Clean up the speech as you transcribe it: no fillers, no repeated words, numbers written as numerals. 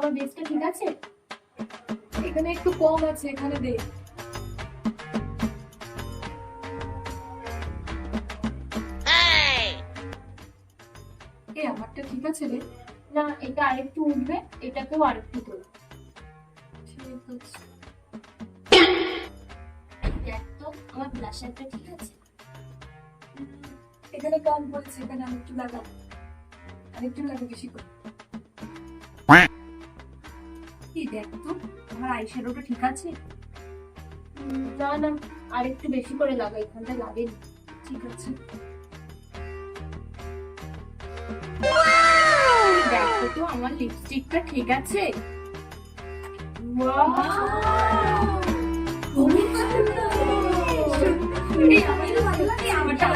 আমার বেসটা ঠিক আছে? এখানে একটু কম আছে, এখানে দে। আমারটা ঠিক আছে রে। না, এটা আরেকটু উঠবে, এটাকেও আরেকটু তোল। ঠিক আছে। দেখ তো আমার ব্লাশারটা ঠিক আছে? এখানে কম হয়েছে, এখানে আরেকটু লাগাও, আরেকটু লাগা বেশি করে। কি দেখ তো আমার আইশ্যাডোটা ঠিক আছে? না না, আরেকটু বেশি করে লাগা, এখানটা লাগেনি। ঠিক আছে। দেখো তো আমার লিপস্টিকটা ঠিক আছে? আমারটা ভালো লাগে, আমারটা